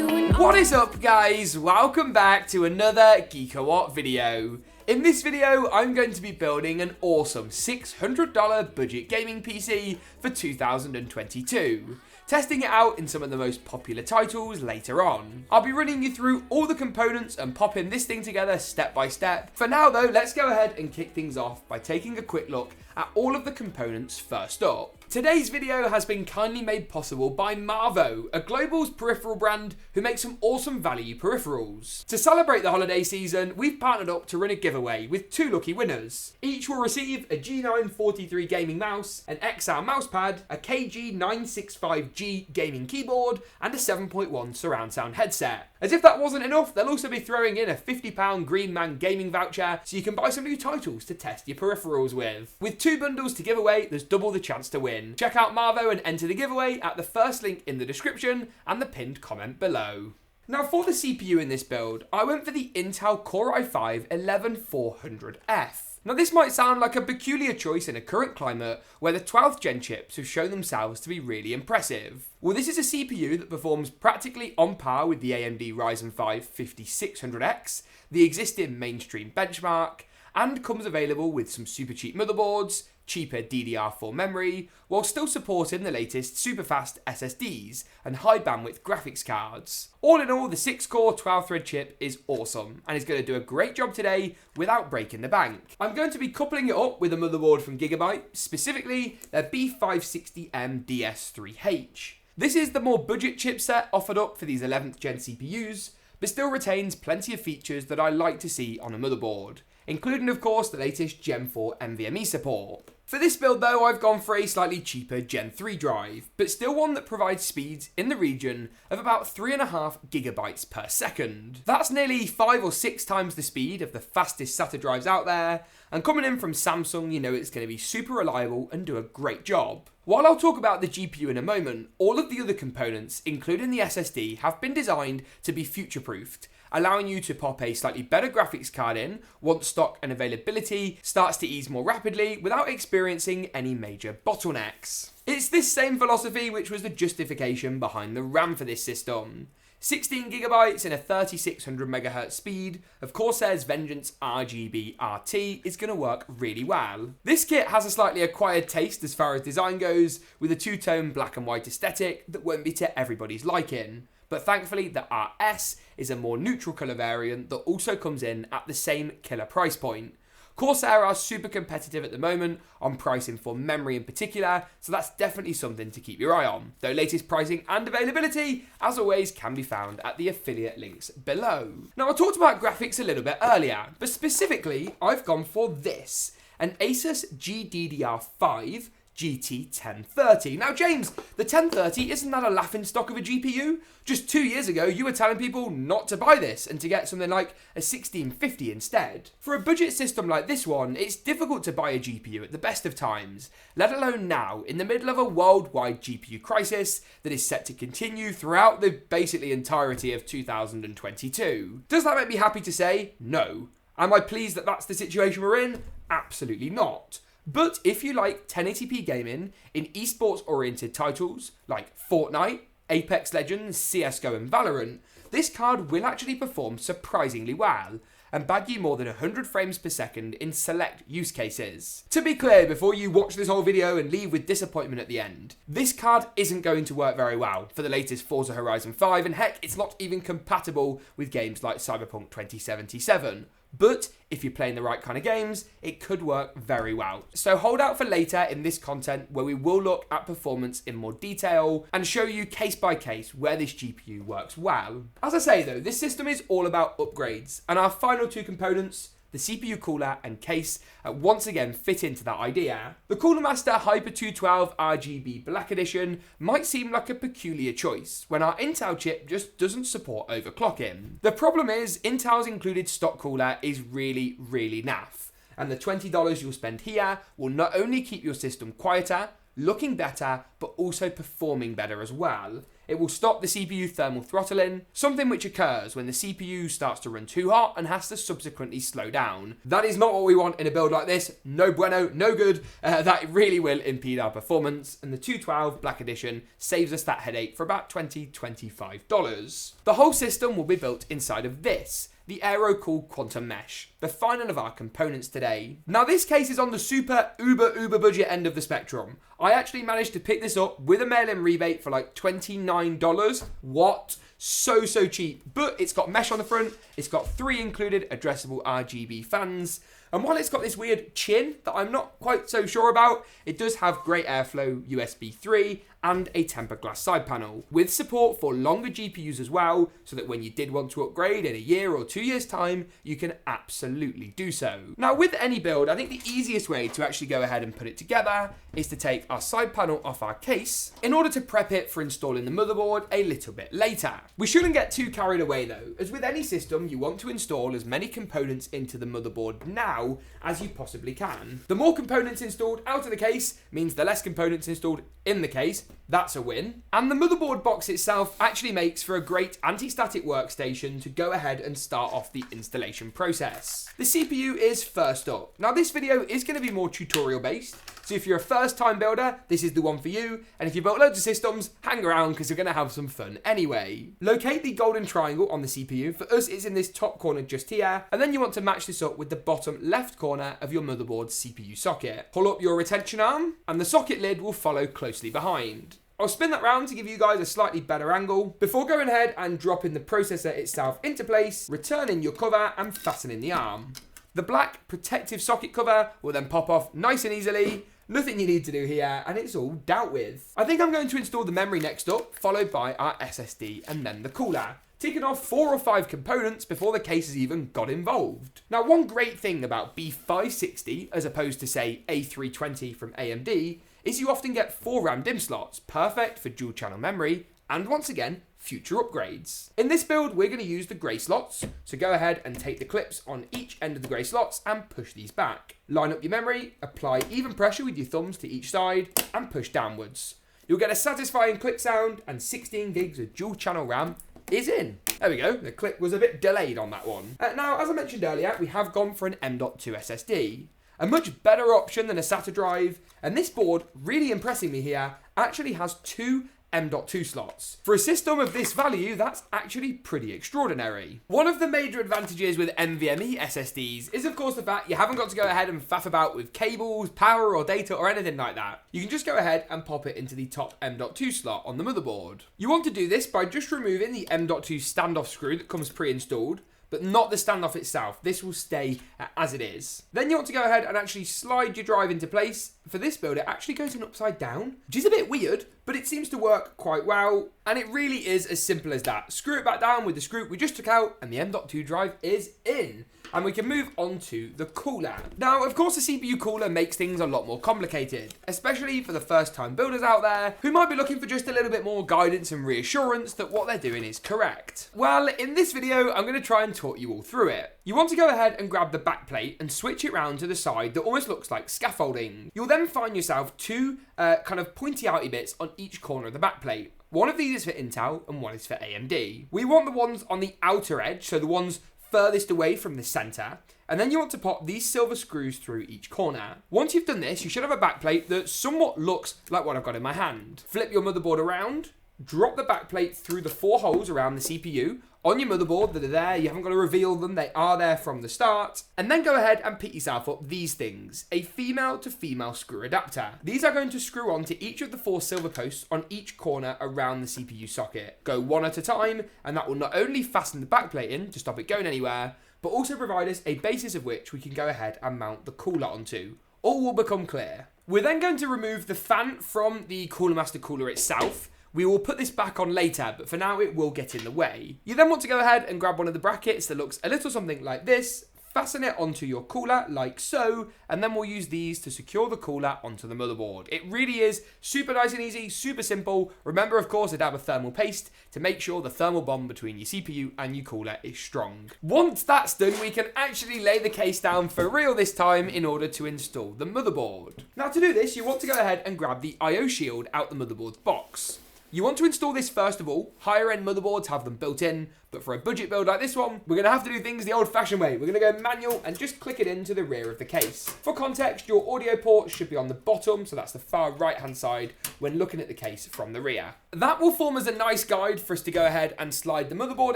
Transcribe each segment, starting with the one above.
What is up, guys? Welcome back to another GeekaWhat video. In this video, I'm going to be building an awesome $600 budget gaming PC for 2022. Testing it out in some of the most popular titles later on. I'll be running you through all the components and popping this thing together step by step. For now though, let's go ahead and kick things off by taking a quick look at all of the components first up. Today's video has been kindly made possible by Mobo, a global peripheral brand who makes some awesome value peripherals. To celebrate the holiday season, we've partnered up to run a giveaway with 2 lucky winners. Each will receive a G943 gaming mouse, an XR mousepad, a KG965G gaming keyboard, and a 7.1 surround sound headset. As if that wasn't enough, they'll also be throwing in a £50 Green Man gaming voucher so you can buy some new titles to test your peripherals with. With 2 bundles to give away, there's double the chance to win. Check out Mobo and enter the giveaway at the first link in the description and the pinned comment below. Now for the CPU in this build, I went for the Intel Core i5-11400F. Now this might sound like a peculiar choice in a current climate where the 12th gen chips have shown themselves to be really impressive. Well, this is a CPU that performs practically on par with the AMD Ryzen 5 5600X, the existing mainstream benchmark, and comes available with some super cheap motherboards, cheaper DDR4 memory, while still supporting the latest super fast SSDs and high bandwidth graphics cards. All in all, the 6-core 12-thread chip is awesome and is going to do a great job today without breaking the bank. I'm going to be coupling it up with a motherboard from GeekaWhat, specifically their B560M DS3H. This is the more budget chipset offered up for these 11th gen CPUs, but still retains plenty of features that I like to see on a motherboard, including of course the latest Gen 4 NVMe support. For this build though, I've gone for a slightly cheaper Gen 3 drive, but still one that provides speeds in the region of about 3.5 gigabytes per second. That's nearly 5 or 6 times the speed of the fastest SATA drives out there, and coming in from Samsung, you know it's going to be super reliable and do a great job. While I'll talk about the GPU in a moment, all of the other components, including the SSD, have been designed to be future-proofed, allowing you to pop a slightly better graphics card in once stock and availability starts to ease more rapidly without experiencing any major bottlenecks. It's this same philosophy which was the justification behind the RAM for this system. 16 gigabytes and a 3600 MHz speed of Corsair's Vengeance RGB RT is going to work really well. This kit has a slightly acquired taste as far as design goes, with a 2-tone black and white aesthetic that won't be to everybody's liking. But thankfully the RS is a more neutral colour variant that also comes in at the same killer price point. Corsair are super competitive at the moment on pricing for memory in particular, so that's definitely something to keep your eye on. Though latest pricing and availability, as always, can be found at the affiliate links below. Now I talked about graphics a little bit earlier, but specifically I've gone for this, an Asus GDDR5 GT1030. Now James, the 1030, isn't that a laughingstock of a GPU? Just 2 years ago you were telling people not to buy this and to get something like a 1650 instead. For a budget system like this one, it's difficult to buy a GPU at the best of times, let alone now, in the middle of a worldwide GPU crisis that is set to continue throughout the basically entirety of 2022. Does that make me happy to say? No. Am I pleased that that's the situation we're in? Absolutely not. But if you like 1080p gaming in esports oriented titles like Fortnite, Apex Legends, CSGO and Valorant, this card will actually perform surprisingly well and bag you more than 100 frames per second in select use cases. To be clear, before you watch this whole video and leave with disappointment at the end, this card isn't going to work very well for the latest Forza Horizon 5, and heck, it's not even compatible with games like Cyberpunk 2077. But if you're playing the right kind of games, it could work very well. So hold out for later in this content where we will look at performance in more detail and show you case by case where this GPU works well. As I say though, this system is all about upgrades, and our final 2 components, the CPU cooler and case, once again fit into that idea. The Cooler Master Hyper 212 RGB Black Edition might seem like a peculiar choice when our Intel chip just doesn't support overclocking. The problem is Intel's included stock cooler is really naff, and the $20 you'll spend here will not only keep your system quieter, looking better, but also performing better as well. it will stop the CPU thermal throttling, something which occurs when the CPU starts to run too hot and has to subsequently slow down. That is not what we want in a build like this. No bueno, no good. That really will impede our performance, and the 212 Black Edition saves us that headache for about $20-25. The whole system will be built inside of this, the aero-cooled quantum mesh, the final of our components today. Now this case is on the super uber budget end of the spectrum. I actually managed to pick this up with a mail-in rebate for like $29. What? So cheap. But it's got mesh on the front, it's got 3 included addressable RGB fans, and while it's got this weird chin that I'm not quite so sure about, it does have great airflow USB 3 and a tempered glass side panel, with support for longer GPUs as well, so that when you did want to upgrade in a year or 2 years time, you can absolutely do so. Now with any build, I think the easiest way to actually go ahead and put it together is to take our side panel off our case in order to prep it for installing the motherboard a little bit later. We shouldn't get too carried away though, as with any system you want to install as many components into the motherboard now as you possibly can. The more components installed out of the case means the less components installed in the case. That's a win. And the motherboard box itself actually makes for a great anti-static workstation to go ahead and start off the installation process. The CPU is first up. Now this video is going to be more tutorial based, so if you're a first time builder, this is the one for you, and if you built loads of systems, hang around because you're going to have some fun anyway. Locate the golden triangle on the CPU. For us, it's in this top corner just here, and then you want to match this up with the bottom left corner of your motherboard's CPU socket. Pull up your retention arm, and the socket lid will follow closely behind. I'll spin that round to give you guys a slightly better angle before going ahead and dropping the processor itself into place, returning your cover and fastening the arm. The black protective socket cover will then pop off nice and easily. Nothing you need to do here, and it's all dealt with. I think I'm going to install the memory next up, followed by our SSD and then the cooler, ticking off 4 or 5 components before the case has even got involved. Now, one great thing about B560, as opposed to say A320 from AMD, is you often get 4 RAM DIMM slots, perfect for dual channel memory, and once again, future upgrades. In this build, we're going to use the grey slots, so go ahead and take the clips on each end of the grey slots and push these back. Line up your memory, apply even pressure with your thumbs to each side, and push downwards. You'll get a satisfying click sound, and 16 gigs of dual channel RAM is in. There we go, the click was a bit delayed on that one. Now, as I mentioned earlier, we have gone for an M.2 SSD. A much better option than a SATA drive, and this board, really impressing me here, actually has 2 M.2 slots. For a system of this value, that's actually pretty extraordinary. One of the major advantages with NVMe SSDs is of course the fact you haven't got to go ahead and faff about with cables, power or data or anything like that. You can just go ahead and pop it into the top M.2 slot on the motherboard. You want to do this by just removing the M.2 standoff screw that comes pre-installed, but not the standoff itself. This will stay as it is. Then you want to go ahead and actually slide your drive into place. For this build, it actually goes in upside down, which is a bit weird, but it seems to work quite well. And it really is as simple as that. Screw it back down with the screw we just took out, and the M.2 drive is in. And we can move on to the cooler. Now, of course, the CPU cooler makes things a lot more complicated, especially for the first time builders out there who might be looking for just a little bit more guidance and reassurance that what they're doing is correct. Well, in this video, I'm going to try and talk you all through it. You want to go ahead and grab the back plate and switch it round to the side that almost looks like scaffolding. You'll then find yourself 2 kind of pointy outy bits on each corner of the back plate. One of these is for Intel and one is for AMD. We want the ones on the outer edge, so the ones furthest away from the center, and then you want to pop these silver screws through each corner. Once you've done this, you should have a backplate that somewhat looks like what I've got in my hand. Flip your motherboard around, drop the backplate through the 4 holes around the CPU on your motherboard that are there. You haven't got to reveal them, they are there from the start. And then go ahead and pick yourself up these things, a female to female screw adapter. These are going to screw onto each of the 4 silver posts on each corner around the CPU socket. Go one at a time, and that will not only fasten the backplate in to stop it going anywhere, but also provide us a basis of which we can go ahead and mount the cooler onto. All will become clear. We're then going to remove the fan from the Cooler Master cooler itself. We will put this back on later, but for now it will get in the way. You then want to go ahead and grab one of the brackets that looks a little something like this, fasten it onto your cooler like so, and then we'll use these to secure the cooler onto the motherboard. It really is super nice and easy, super simple. Remember, of course, to dab a thermal paste to make sure the thermal bond between your CPU and your cooler is strong. Once that's done, we can actually lay the case down for real this time in order to install the motherboard. Now to do this, you want to go ahead and grab the IO shield out the motherboard's box. You want to install this first of all. Higher end motherboards have them built in, but for a budget build like this one, we're going to have to do things the old-fashioned way. We're going to go manual and just click it into the rear of the case. For context, your audio port should be on the bottom, so that's the far right-hand side when looking at the case from the rear. That will form as a nice guide for us to go ahead and slide the motherboard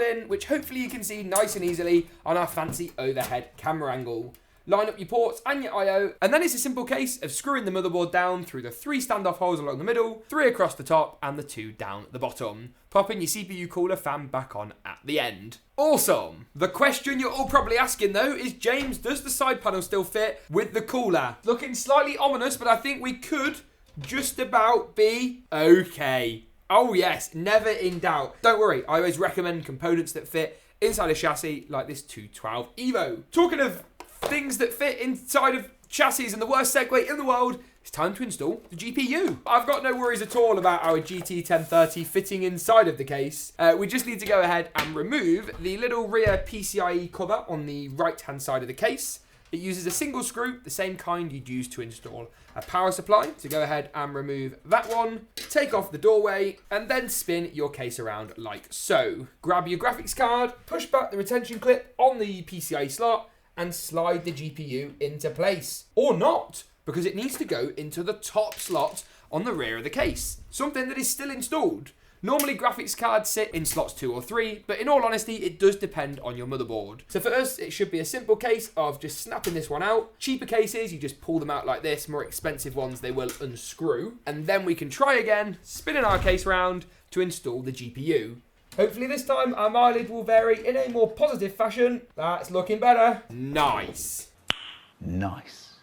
in, which hopefully you can see nice and easily on our fancy overhead camera angle. Line up your ports and your I/O, and then it's a simple case of screwing the motherboard down through the 3 standoff holes along the middle, 3 across the top, and the 2 down at the bottom. Popping your CPU cooler fan back on at the end. Awesome! The question you're all probably asking though is, James, does the side panel still fit with the cooler? Looking slightly ominous, but I think we could just about be okay. Oh yes, never in doubt. Don't worry, I always recommend components that fit inside a chassis like this 212 Evo. Talking of things that fit inside of chassis and the worst segue in the world, it's time to install the GPU. I've got no worries at all about our GT1030 fitting inside of the case. We just need to go ahead and remove the little rear PCIe cover on the right-hand side of the case. It uses a single screw, the same kind you'd use to install a power supply. So go ahead and remove that one, take off the doorway, and then spin your case around like so. Grab your graphics card, push back the retention clip on the PCIe slot, and slide the GPU into place. Or not, because it needs to go into the top slot on the rear of the case, something that is still installed. Normally graphics cards sit in slots 2 or 3, but in all honesty, it does depend on your motherboard. So for us, it should be a simple case of just snapping this one out. Cheaper cases, you just pull them out like this. More expensive ones, they will unscrew. And then we can try again, spinning our case round to install the GPU. Hopefully this time our mileage will vary in a more positive fashion. That's looking better. Nice. Nice.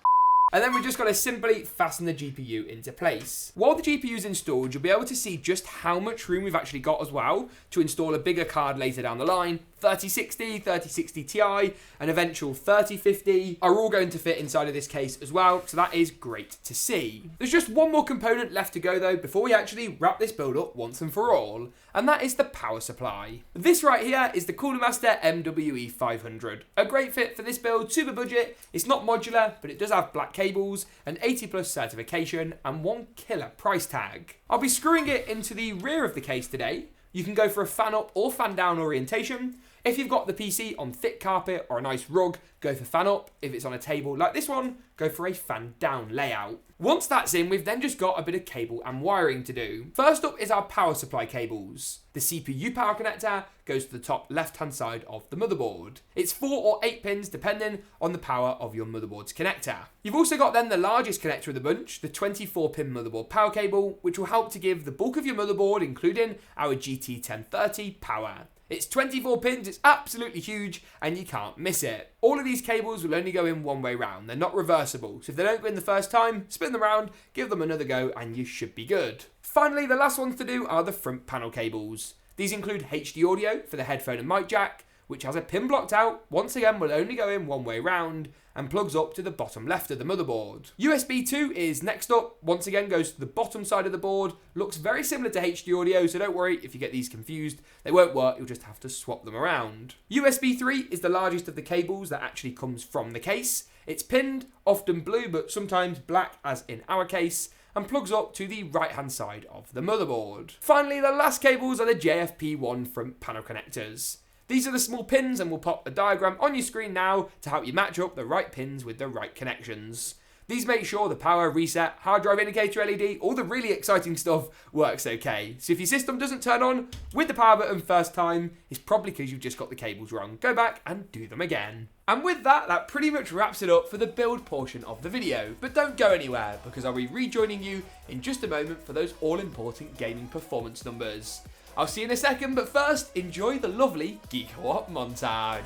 And then we just got to simply fasten the GPU into place. While the GPU is installed, you'll be able to see just how much room we've actually got as well to install a bigger card later down the line. 3060, 3060 Ti, an eventual 3050 are all going to fit inside of this case as well, so that is great to see. There's just one more component left to go though before we actually wrap this build up once and for all, and that is the power supply. This right here is the Cooler Master MWE500. A great fit for this build, super budget. It's not modular, but it does have black cables, an 80+ certification, and one killer price tag. I'll be screwing it into the rear of the case today. You can go for a fan up or fan down orientation. If you've got the PC on thick carpet or a nice rug, go for fan up. If it's on a table like this one, go for a fan down layout. Once that's in, we've then just got a bit of cable and wiring to do. First up is our power supply cables. The CPU power connector goes to the top left-hand side of the motherboard. It's 4 or 8 pins depending on the power of your motherboard's connector. You've also got then the largest connector of the bunch, the 24-pin motherboard power cable, which will help to give the bulk of your motherboard, including our GT1030, power. It's 24 pins, it's absolutely huge, and you can't miss it. All of these cables will only go in one way round, they're not reversible, so if they don't go in the first time, spin them around, give them another go, and you should be good. Finally, the last ones to do are the front panel cables. These include HD audio for the headphone and mic jack, which has a pin blocked out, once again will only go in one way round, and plugs up to the bottom left of the motherboard. USB 2 is next up, once again goes to the bottom side of the board, looks very similar to HD audio, so don't worry if you get these confused, they won't work, you'll just have to swap them around. USB 3 is the largest of the cables that actually comes from the case. It's pinned, often blue but sometimes black as in our case, and plugs up to the right hand side of the motherboard. Finally, the last cables are the JFP1 front panel connectors. These are the small pins, and we'll pop a diagram on your screen now to help you match up the right pins with the right connections. These make sure the power, reset, hard drive indicator LED, all the really exciting stuff works okay. So if your system doesn't turn on with the power button first time, it's probably because you've just got the cables wrong. Go back and do them again. And with that, that pretty much wraps it up for the build portion of the video. But don't go anywhere, because I'll be rejoining you in just a moment for those all-important gaming performance numbers. I'll see you in a second, but first, enjoy the lovely GeekaWhat montage.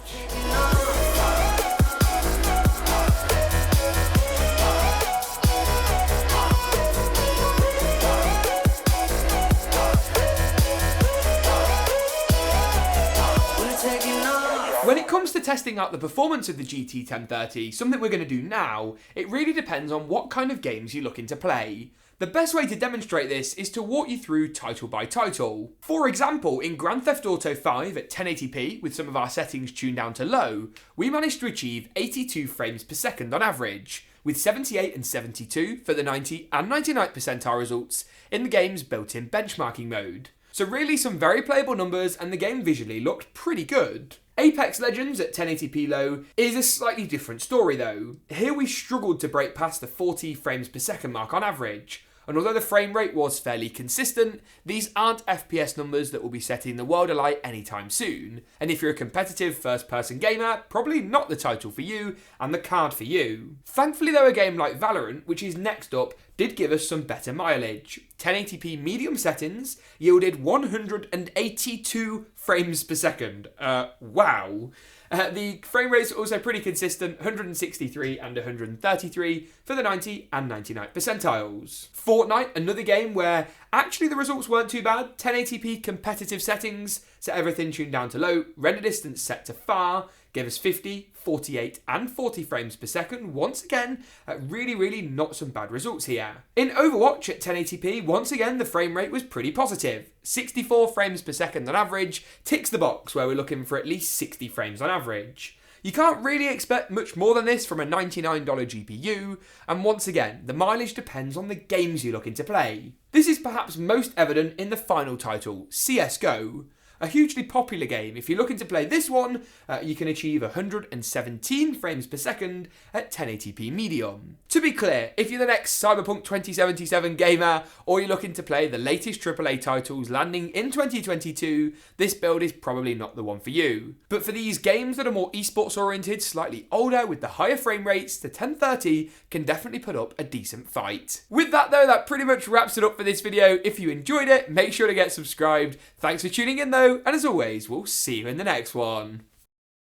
When it comes to testing out the performance of the GT1030, something we're going to do now, it really depends on what kind of games you're looking to play. The best way to demonstrate this is to walk you through title by title. For example, in Grand Theft Auto 5 at 1080p with some of our settings tuned down to low, we managed to achieve 82 frames per second on average. with 78 and 72 for the 90 and 99th percentile results in the game's built-in benchmarking mode. So really some very playable numbers, and the game visually looked pretty good. Apex Legends at 1080p low is a slightly different story though. Here we struggled to break past the 40 frames per second mark on average. And although the frame rate was fairly consistent, these aren't FPS numbers that will be setting the world alight anytime soon. And if you're a competitive first-person gamer, probably not the title for you and the card for you. Thankfully though, a game like Valorant, which is next up, did give us some better mileage. 1080p medium settings yielded 182 frames per second. Wow. The frame rates are also pretty consistent, 163 and 133 for the 90 and 99th percentiles. Fortnite, another game where actually the results weren't too bad. 1080p competitive settings, set everything tuned down to low, render distance set to far, gave us 50, 48 and 40 frames per second. Once again, really not some bad results here. In Overwatch at 1080p, once again the frame rate was pretty positive. 64 frames per second on average ticks the box where we're looking for at least 60 frames on average. You can't really expect much more than this from a $99 GPU, and once again, the mileage depends on the games you're looking to play. This is perhaps most evident in the final title, CSGO. A hugely popular game. If you're looking to play this one, you can achieve 117 frames per second at 1080p medium. To be clear, if you're the next Cyberpunk 2077 gamer, or you're looking to play the latest AAA titles landing in 2022, this build is probably not the one for you. But for these games that are more esports oriented, slightly older, with the higher frame rates, the 1030 can definitely put up a decent fight. With that though, that pretty much wraps it up for this video. If you enjoyed it, make sure to get subscribed. Thanks for tuning in though, and as always, we'll see you in the next one.